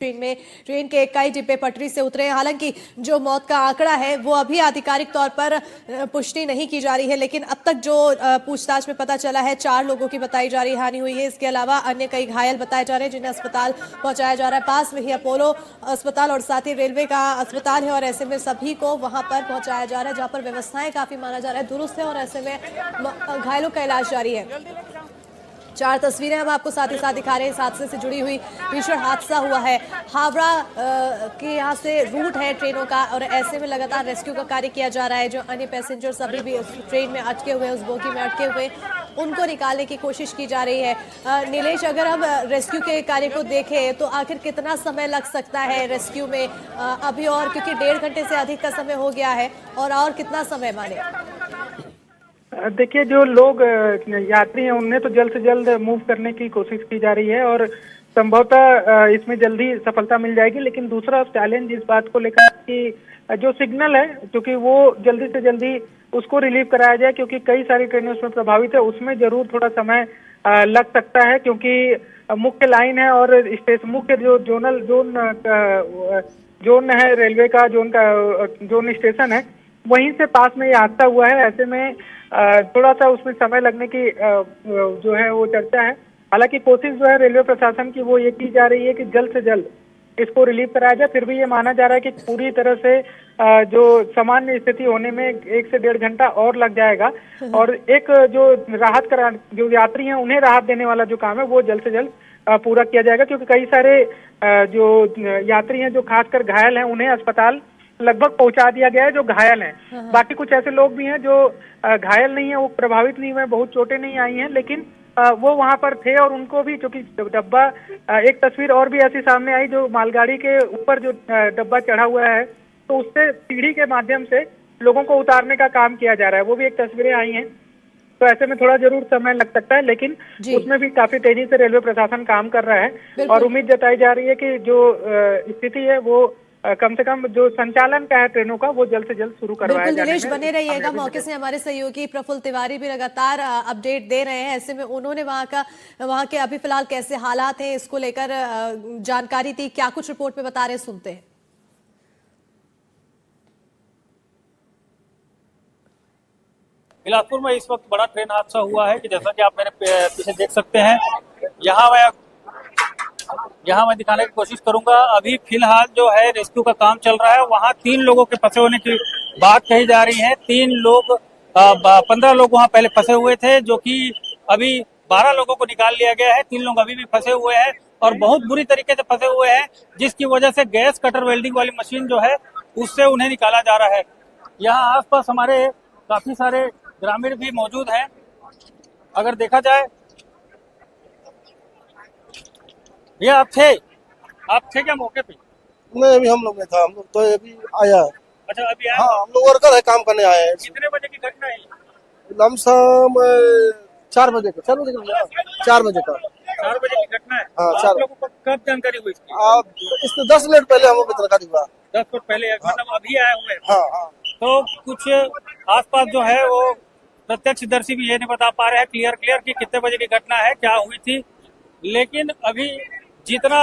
Train के कई डिब्बे पटरी से उतरे हैं। हालांकि जो मौत का आंकड़ा है वो अभी आधिकारिक तौर पर पुष्टि नहीं की जा रही है, लेकिन अब तक जो पूछताछ में पता चला है 4 लोगों की बताई जा रही हानि हुई है। इसके अलावा अन्य कई घायल बताए जा रहे हैं जिन्हें अस्पताल पहुंचाया जा रहा है। पास में ही अपोलो अस्पताल और साथ ही रेलवे का अस्पताल है और ऐसे में सभी को वहां पर पहुंचाया जा रहा है, जहां पर व्यवस्थाएं काफी माना जा रहा है दुरुस्त है और ऐसे में घायलों का इलाज जारी है। 4 तस्वीरें हम आपको साथ ही साथ दिखा रहे हैं। इस हादसे से जुड़ी हुई भीषण हादसा हुआ है। हावड़ा के यहाँ से रूट है ट्रेनों का और ऐसे में लगातार रेस्क्यू का कार्य किया जा रहा है। जो अन्य पैसेंजर्स अभी भी उस ट्रेन में अटके हुए, उस बोगी में अटके हुए, उनको निकालने की कोशिश की जा रही है। नीलेश, अगर हम रेस्क्यू के कार्य को देखें तो आखिर कितना समय लग सकता है रेस्क्यू में अभी, और क्योंकि 1.5 घंटे से अधिक का समय हो गया है, और कितना समय माने? देखिए, जो लोग यात्री हैं उन्हें तो जल्द से जल्द मूव करने की कोशिश की जा रही है और संभवतः इसमें जल्दी सफलता मिल जाएगी। लेकिन दूसरा चैलेंज इस बात को लेकर कि जो सिग्नल है, क्योंकि वो जल्दी से जल्दी उसको रिलीव कराया जाए, क्योंकि कई सारी ट्रेनें उसमें प्रभावित है। उसमें जरूर थोड़ा समय लग सकता है, क्योंकि मुख्य लाइन है और मुख्य जो जोन है, रेलवे का जोन स्टेशन है, वहीं से पास में ये हादसा हुआ है। ऐसे में थोड़ा सा उसमें समय लगने की जो है वो चर्चा है। हालांकि कोशिश जो है रेलवे प्रशासन की वो ये की जा रही है कि जल्द से जल्द इसको रिलीव कराया जाए। फिर भी ये माना जा रहा है कि पूरी तरह से जो सामान्य स्थिति होने में 1 से 1.5 घंटा और लग जाएगा। और एक जो यात्री हैं उन्हें राहत देने वाला जो काम है वो जल्द से जल्द पूरा किया जाएगा, क्योंकि कई सारे जो यात्री हैं जो खासकर घायल हैं उन्हें अस्पताल लगभग पहुंचा दिया गया है, जो घायल हैं। बाकी कुछ ऐसे लोग भी हैं जो घायल नहीं है, वो प्रभावित नहीं हुए, बहुत चोटें नहीं आई हैं, लेकिन वो वहां पर थे और उनको भी, क्योंकि डब्बा, एक तस्वीर और भी ऐसी सामने आई जो मालगाड़ी के ऊपर जो डब्बा चढ़ा हुआ है, तो उससे सीढ़ी के माध्यम से लोगों को उतारने का काम किया जा रहा है, वो भी एक तस्वीरें आई हैं। तो ऐसे में थोड़ा जरूर समय लग सकता है, लेकिन उसमें भी काफी तेजी से रेलवे प्रशासन काम कर रहा है और उम्मीद जताई जा रही है कि जो स्थिति है वो कम से कम जो संचालन का है ट्रेनों का वो जल्द से जल्द शुरू करवाया जाए। नीलेश, बने रहिएगा। मौके से हमारे सहयोगी प्रफुल्ल तिवारी भी लगातार अपडेट दे रहे हैं। ऐसे में उन्होंने वहां के अभी फिलहाल कैसे हालात हैं इसको लेकर जानकारी दी, क्या कुछ रिपोर्ट में बता रहे हैं, सुनते हैं। बिलासपुर में इस वक्त बड़ा ट्रेन हादसा हुआ है कि जैसा कि आप मेरे पीछे देख सकते हैं। यहाँ मैं दिखाने की कोशिश करूंगा। अभी फिलहाल जो है रेस्क्यू का काम चल रहा है। वहाँ 3 लोगों के फंसे होने की बात कही जा रही है। 15 लोग वहाँ पहले फंसे हुए थे, जो कि अभी 12 लोगों को निकाल लिया गया है। 3 लोग अभी भी फंसे हुए हैं और बहुत बुरी तरीके से फंसे हुए हैं, जिसकी वजह से गैस कटर वेल्डिंग वाली मशीन जो है उससे उन्हें निकाला जा रहा है। यहाँ आसपास हमारे काफी सारे ग्रामीण भी मौजूद हैं। अगर देखा जाए, ये आप थे क्या मौके पे? नहीं, अभी हम लोग नहीं था, हम लोग तो अभी आया। अच्छा, अभी आया? हाँ, हम लोग वर्कर है, काम करने आए हैं। कितने बजे की घटना है? लमसम 4 बजे का 4 बजे का 4 बजे का 4 बजे की घटना है। हाँ, आप लोगों को कब जानकारी हुई इसकी? आप इससे 10 मिनट पहले हम लोग जानकारी हुआ। 10 मिनट पहले, मतलब अभी आए हुए हैं। हाँ हाँ। तो कुछ आसपास जो है वो प्रत्यक्षदर्शी भी ये नहीं बता पा रहे हैं क्लियर कि कितने बजे की घटना है, क्या हुई थी। लेकिन अभी जितना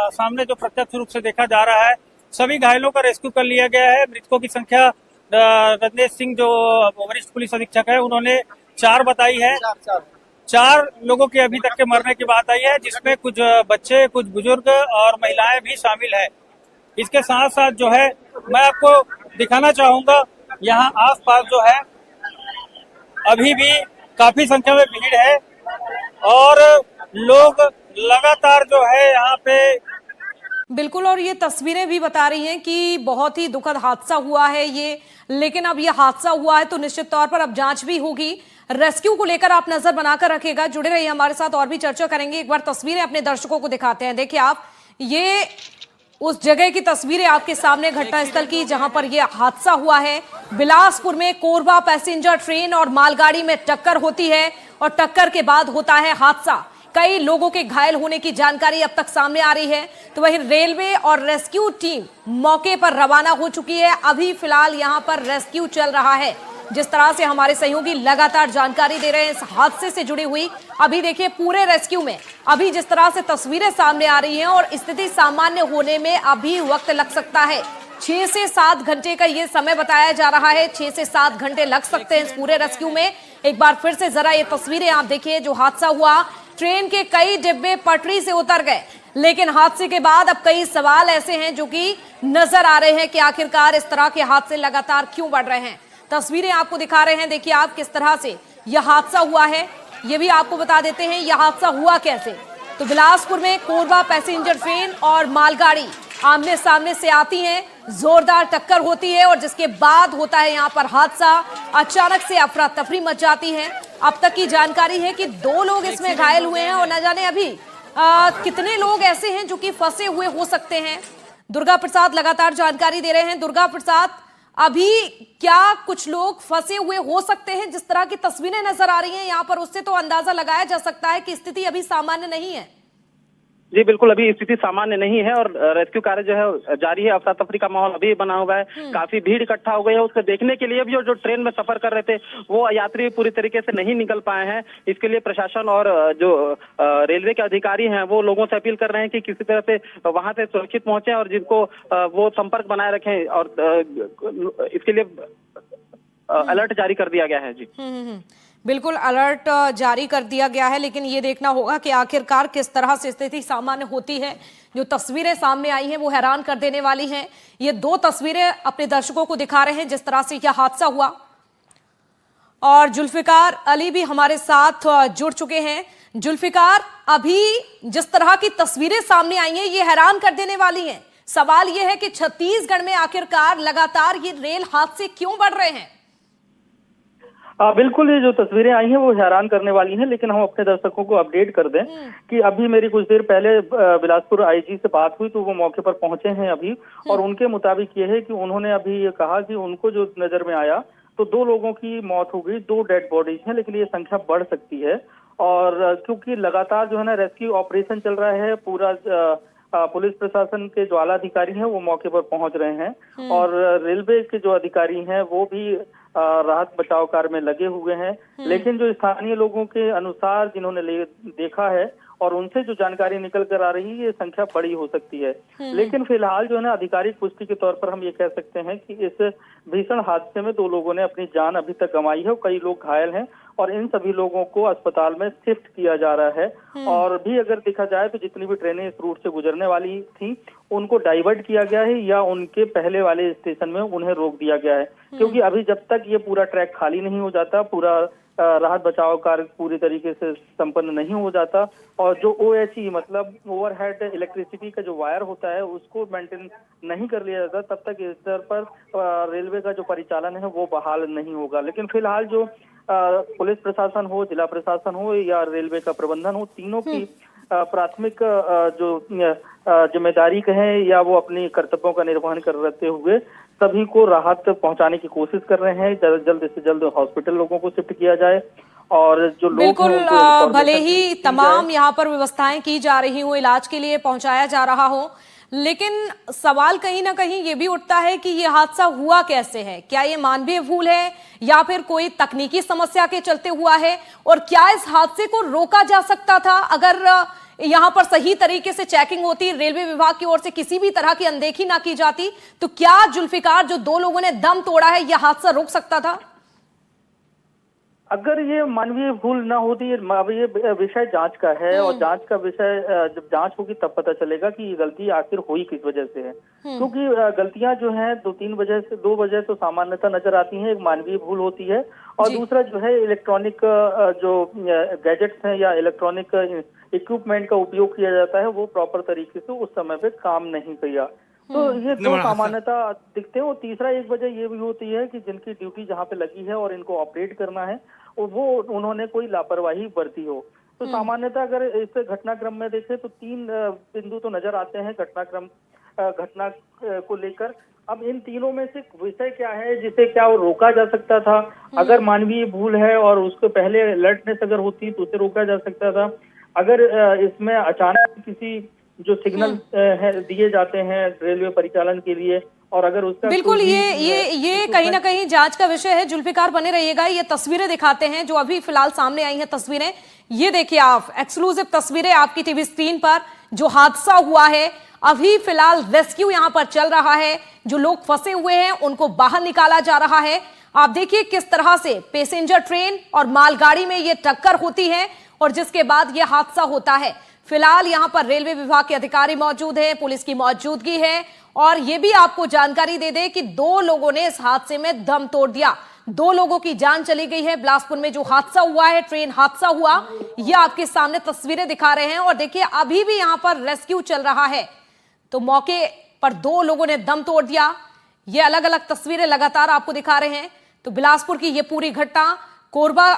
सामने जो प्रत्यक्ष रूप से देखा जा रहा है, सभी घायलों का रेस्क्यू कर लिया गया है। मृतकों की संख्या रजनेश सिंह जो वरिष्ठ पुलिस अधीक्षक है उन्होंने 4 बताई है। 4 लोगों की अभी तक के मरने की बात आई है, जिसमें कुछ बच्चे, कुछ बुजुर्ग और महिलाएं भी शामिल है। इसके साथ साथ जो है मैं आपको दिखाना चाहूंगा, यहाँ आसपास जो है अभी भी काफी संख्या में भीड़ है और लोग लगातार जो है यहाँ पे। बिल्कुल, और ये तस्वीरें भी बता रही हैं कि बहुत ही दुखद हादसा हुआ है ये, लेकिन अब ये हादसा हुआ है तो निश्चित तौर पर अब जांच भी होगी। रेस्क्यू को लेकर आप नजर बनाकर रखिएगा, जुड़े रहिए हमारे साथ, और भी चर्चा करेंगे। एक बार तस्वीरें अपने दर्शकों को दिखाते हैं। देखिए आप, ये उस जगह की तस्वीरें आपके सामने घटनास्थल की जहां पर यह हादसा हुआ है। बिलासपुर में कोरबा पैसेंजर ट्रेन और मालगाड़ी में टक्कर होती है और टक्कर के बाद होता है हादसा। कई लोगों के घायल होने की जानकारी अब तक सामने आ रही है। तो वहीं रेलवे और रेस्क्यू टीम मौके पर रवाना हो चुकी है। अभी फिलहाल यहां पर रेस्क्यू चल रहा है। जिस तरह से हमारे सहयोगी लगातार जानकारी दे रहे हैं इस हादसे से जुड़ी हुई। अभी देखिए पूरे रेस्क्यू में अभी जिस तरह से तस्वीरें सामने आ रही हैं और स्थिति सामान्य होने में अभी वक्त लग सकता है। 6 से 7 घंटे का ये समय बताया जा रहा है। 6 से 7 घंटे लग सकते हैं इस पूरे रेस्क्यू में। एक बार फिर से जरा ये तस्वीरें आप देखिए। जो हादसा हुआ, ट्रेन के कई डिब्बे पटरी से उतर गए, लेकिन हादसे के बाद अब कई सवाल ऐसे हैं जो कि नजर आ रहे हैं कि आखिरकार इस तरह के हादसे लगातार क्यों बढ़ रहे हैं। तस्वीरें आपको दिखा रहे हैं, देखिए आप किस तरह से यह हादसा हुआ है। ये भी आपको बता देते हैं यह हादसा हुआ कैसे। तो बिलासपुर में कोरबा पैसेंजर ट्रेन और मालगाड़ी आमने सामने से आती हैं, जोरदार टक्कर होती है और जिसके बाद होता है यहाँ पर हादसा। अचानक से अफरा तफरी मच जाती है। अब तक की जानकारी है कि 2 लोग इसमें घायल हुए हैं और न जाने अभी कितने लोग ऐसे हैं जो कि फंसे हुए हो सकते हैं। दुर्गा प्रसाद लगातार जानकारी दे रहे हैं। दुर्गा प्रसाद, अभी क्या कुछ लोग फंसे हुए हो सकते हैं? जिस तरह की तस्वीरें नजर आ रही हैं यहाँ पर, उससे तो अंदाजा लगाया जा सकता है कि स्थिति अभी सामान्य नहीं है। जी बिल्कुल, अभी स्थिति सामान्य नहीं है और रेस्क्यू कार्य जो है जारी है। अफरा तफरी का माहौल अभी बना हुआ है। काफी भीड़ इकट्ठा हो गई है उसको देखने के लिए भी, और जो ट्रेन में सफर कर रहे थे वो यात्री पूरी तरीके से नहीं निकल पाए हैं। इसके लिए प्रशासन और जो रेलवे के अधिकारी हैं वो लोगों से अपील कर रहे हैं कि किसी तरह से वहां से सुरक्षित पहुंचे और जिनको वो संपर्क बनाए रखें, और इसके लिए अलर्ट जारी कर दिया गया है। जी बिल्कुल, अलर्ट जारी कर दिया गया है, लेकिन ये देखना होगा कि आखिरकार किस तरह से स्थिति सामान्य होती है। जो तस्वीरें सामने आई हैं वो हैरान कर देने वाली हैं। ये 2 तस्वीरें अपने दर्शकों को दिखा रहे हैं जिस तरह से यह हादसा हुआ। और जुल्फिकार अली भी हमारे साथ जुड़ चुके हैं। जुल्फिकार, अभी जिस तरह की तस्वीरें सामने आई हैं ये हैरान कर देने वाली हैं। सवाल ये है कि छत्तीसगढ़ में आखिरकार लगातार ये रेल हादसे क्यों बढ़ रहे हैं? बिल्कुल, ये जो तस्वीरें आई हैं वो हैरान करने वाली हैं, लेकिन हम अपने दर्शकों को अपडेट कर दें कि अभी मेरी कुछ देर पहले बिलासपुर आईजी से बात हुई तो वो मौके पर पहुंचे हैं अभी, और उनके मुताबिक ये है कि उन्होंने अभी ये कहा कि उनको जो नजर में आया तो 2 लोगों की मौत हो गई, 2 डेड बॉडीज हैं, लेकिन ये संख्या बढ़ सकती है। और क्योंकि लगातार जो है ना रेस्क्यू ऑपरेशन चल रहा है, पूरा पुलिस प्रशासन के जो आला अधिकारी हैं वो मौके पर पहुंच रहे हैं, और रेलवे के जो अधिकारी हैं वो भी राहत बचाव कार्य में लगे हुए हैं। लेकिन जो स्थानीय लोगों के अनुसार जिन्होंने देखा है और उनसे जो जानकारी निकल कर आ रही है, ये संख्या बड़ी हो सकती है। लेकिन फिलहाल जो है ना आधिकारिक पुष्टि के तौर पर हम ये कह सकते हैं कि इस भीषण हादसे में 2 लोगों ने अपनी जान अभी तक गंवाई है और कई लोग घायल हैं, और इन सभी लोगों को अस्पताल में शिफ्ट किया जा रहा है। और भी अगर देखा जाए तो जितनी भी ट्रेनें इस रूट से गुजरने वाली थी उनको डाइवर्ट किया गया है या उनके पहले वाले स्टेशन में उन्हें रोक दिया गया है, क्योंकि अभी जब तक ये पूरा ट्रैक खाली नहीं हो जाता, पूरा राहत बचाव कार्य पूरी तरीके से संपन्न नहीं हो जाता, और जो OHE मतलब ओवरहेड इलेक्ट्रिसिटी का जो वायर होता है उसको मेंटेन नहीं कर लिया जाता, तब तक इस स्तर पर रेलवे का जो परिचालन है वो बहाल नहीं होगा। लेकिन फिलहाल जो पुलिस प्रशासन हो, जिला प्रशासन हो या रेलवे का प्रबंधन हो, तीनों की प्राथमिक जो जिम्मेदारी कहें या वो अपनी कर्तव्यों का निर्वहन करते हुए सभी को राहत पहुंचाने की कोशिश कर रहे हैं। जल्द से जल्द हॉस्पिटल लोगों को शिफ्ट किया जाए, और जो लोग बिल्कुल, भले ही तमाम यहाँ पर व्यवस्थाएं की जा रही हो, इलाज के लिए पहुंचाया जा रहा हो, लेकिन सवाल कहीं ना कहीं ये भी उठता है कि ये हादसा हुआ कैसे है। क्या ये मानवीय भूल है या फिर कोई तकनीकी समस्या के चलते हुआ है, और क्या इस हादसे को रोका जा सकता था अगर यहाँ पर सही तरीके से चेकिंग होती, रेलवे विभाग की ओर से किसी भी तरह की अनदेखी ना की जाती, तो क्या जुल्फिकार जो 2 लोगों ने दम तोड़ा है यह हादसा रोक सकता था? अगर ये मानवीय भूल ना होती, ये विषय जांच का है, और जांच का विषय जब जांच होगी तब पता चलेगा कि ये गलती आखिर हुई किस वजह से है। क्योंकि गलतियां जो हैं 2 वजह तो सामान्यतः नजर आती हैं। एक मानवीय भूल होती है, और दूसरा जो है इलेक्ट्रॉनिक जो गैजेट्स हैं या इलेक्ट्रॉनिक इक्विपमेंट का उपयोग किया जाता है वो प्रॉपर तरीके से उस समय पे काम नहीं किया। तो ये 2 सामान्यतः दिखते हैं। और तीसरा एक वजह ये भी होती है कि जिनकी ड्यूटी जहाँ पे लगी है और इनको ऑपरेट करना है वो उन्होंने कोई लापरवाही बरती हो। तो सामान्यतः अगर इस घटनाक्रम में देखें तो 3 बिंदु तो नजर आते हैं घटना को लेकर। अब इन तीनों में से विषय क्या है जिसे क्या वो रोका जा सकता था? अगर मानवीय भूल है और उसको पहले अलर्टनेस अगर होती तो उसे रोका जा सकता था। अगर इसमें अचानक किसी जो सिग्नल दिए जाते हैं रेलवे परिचालन के लिए और अगर उसका बिल्कुल कोई भी, ये कहीं ना कहीं जांच का विषय है। जुल्फिकार बने रहिएगा। ये तस्वीरें दिखाते हैं जो अभी फिलहाल सामने आई हैं तस्वीरें। ये देखिए आप, एक्सक्लूसिव तस्वीरें आपकी टीवी स्क्रीन पर। जो हादसा हुआ है, अभी फिलहाल रेस्क्यू यहां पर चल रहा है। जो लोग फंसे हुए हैं उनको बाहर निकाला जा रहा है। आप देखिए किस तरह से पैसेंजर ट्रेन और मालगाड़ी में ये टक्कर होती है और जिसके बाद ये हादसा होता है। फिलहाल यहां पर रेलवे विभाग के अधिकारी मौजूद हैं, पुलिस की मौजूदगी है। और यह भी आपको जानकारी दे दें कि 2 लोगों ने इस हादसे में दम तोड़ दिया। 2 लोगों की जान चली गई है। बिलासपुर में जो हादसा हुआ है, ट्रेन हादसा हुआ, यह आपके सामने तस्वीरें दिखा रहे हैं। और देखिए अभी भी यहां पर रेस्क्यू चल रहा है। तो मौके पर 2 लोगों ने दम तोड़ दिया। ये अलग अलग तस्वीरें लगातार आपको दिखा रहे हैं। तो बिलासपुर की यह पूरी घटना, कोरबा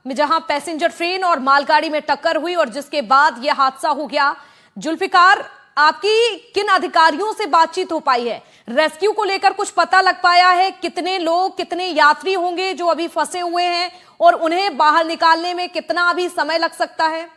में जहां पैसेंजर ट्रेन और मालगाड़ी में टक्कर हुई और जिसके बाद यह हादसा हो गया। जुल्फिकार, आपकी किन अधिकारियों से बातचीत हो पाई है? रेस्क्यू को लेकर कुछ पता लग पाया है? कितने लोग, कितने यात्री होंगे जो अभी फंसे हुए हैं और उन्हें बाहर निकालने में कितना अभी समय लग सकता है?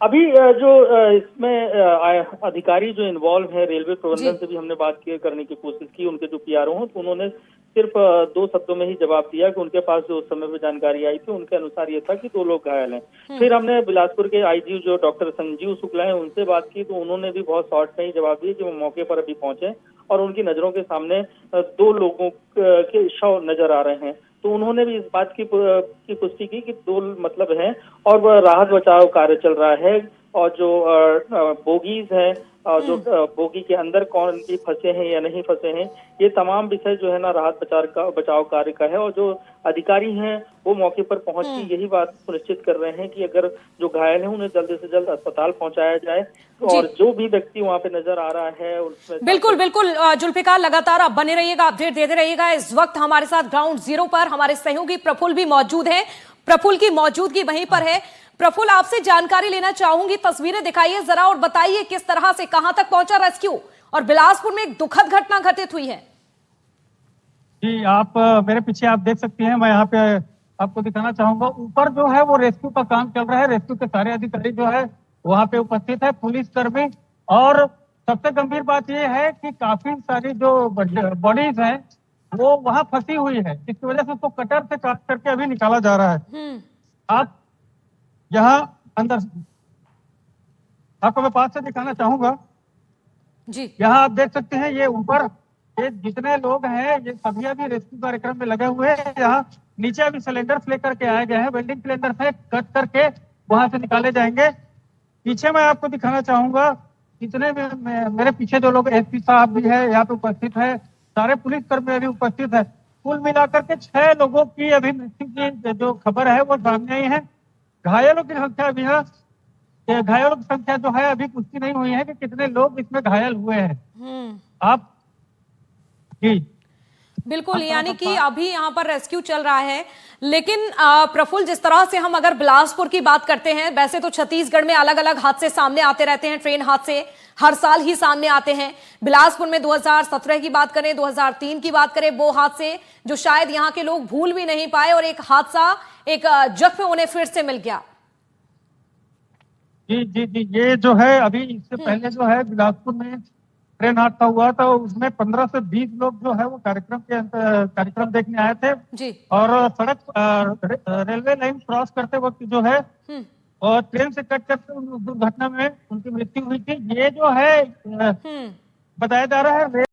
अभी जो इसमें अधिकारी जो इन्वॉल्व है, रेलवे प्रबंधन से भी हमने बात करने की कोशिश की। उनके जो पीआरओ हैं तो उन्होंने सिर्फ 2 शब्दों में ही जवाब दिया कि उनके पास जो उस समय पे जानकारी आई थी उनके अनुसार ये था कि 2 लोग घायल हैं। फिर हमने बिलासपुर के आईजी जो डॉक्टर संजीव शुक्ला हैं उनसे बात की तो उन्होंने भी बहुत शॉर्ट में ही जवाब दिया कि वो मौके पर अभी पहुंचे और उनकी नजरों के सामने 2 लोगों के शव नजर आ रहे हैं। तो उन्होंने भी इस बात की पुष्टि की कि 2 मतलब हैं और वह राहत बचाव कार्य चल रहा है। और जो बोगीज हैं और जो बोगी के अंदर कौन भी फंसे हैं या नहीं फंसे हैं, ये तमाम विषय जो है ना राहत बचाव कार्य का है। और जो अधिकारी हैं वो मौके पर पहुंच के यही बात सुनिश्चित कर रहे हैं कि अगर जो घायल हैं उन्हें जल्द से जल्द अस्पताल पहुंचाया जाए। और जो भी व्यक्ति वहां पे नजर आ रहा है उसमें बिल्कुल बिल्कुल जुल्फिकार, लगातार आप बने रहिएगा, अपडेट देते रहिएगा। इस वक्त हमारे साथ ग्राउंड जीरो पर हमारे सहयोगी प्रफुल्ल भी मौजूद हैं। प्रफुल्ल की मौजूदगी वहीं पर है। प्रफुल्ल, आपसे जानकारी लेना चाहूंगी, तस्वीरें दिखाइए जरा और बताइए किस तरह से कहां तक पहुंचा रेस्क्यू और बिलासपुर में एक दुखद घटना घटित हुई है। जी, आप मेरे पीछे आप देख सकती हैं। मैं यहाँ पे आपको दिखाना चाहूंगा, ऊपर जो है वो रेस्क्यू का काम चल रहा है। रेस्क्यू के सारे अधिकारी जो है वहाँ पे उपस्थित है, पुलिस कर्मी। और सबसे गंभीर बात यह है कि काफी सारी जो बॉडीज हैं वो वहाँ फंसी हुई है, जिसकी वजह से उसको कटर से काट करके अभी निकाला जा रहा है। आप यहाँ अंदर, आपको मैं पास से दिखाना चाहूंगा जी। यहाँ आप देख सकते हैं ये ऊपर ये जितने लोग हैं ये सभी अभी रेस्क्यू कार्यक्रम में लगे हुए हैं। यहाँ नीचे अभी सिलेंडर्स लेकर के आए गए हैं, वेल्डिंग सिलेंडर से कट करके वहां से निकाले जाएंगे। पीछे मैं आपको दिखाना चाहूंगा, जितने भी मेरे पीछे जो लोग एसपी साहब भी है यहाँ पे उपस्थित है, सारे पुलिस कर्मी अभी उपस्थित है। कुल मिलाकर के 6 लोगों की अभी मृत्यु की जो खबर है वो सामने आई है। घायलों की संख्या अभी घायलों की संख्या जो है अभी पुष्टि नहीं हुई है कि कितने लोग इसमें घायल हुए हैं। आप जी बिल्कुल, यानी कि अभी यहां पर रेस्क्यू चल रहा है। लेकिन प्रफुल्ल, जिस तरह से हम अगर बिलासपुर की बात करते हैं, वैसे तो छत्तीसगढ़ में अलग अलग हादसे सामने आते रहते हैं, ट्रेन हादसे हर साल ही सामने आते हैं। बिलासपुर में 2017 की बात करें, 2003 की बात करें, वो हादसे जो शायद यहाँ के लोग भूल भी नहीं पाए और एक हादसा, एक जख्म उन्हें फिर से मिल गया। जी जी जी, ये जो है अभी इससे पहले जो है बिलासपुर में ट्रेन हादसा हुआ था, उसमें 15 से 20 लोग जो है वो कार्यक्रम देखने आए थे जी। और सड़क रेलवे लाइन क्रॉस करते वक्त जो है और ट्रेन से कट करके उस दुर्घटना में उनकी मृत्यु हुई थी। ये जो है बताया जा रहा है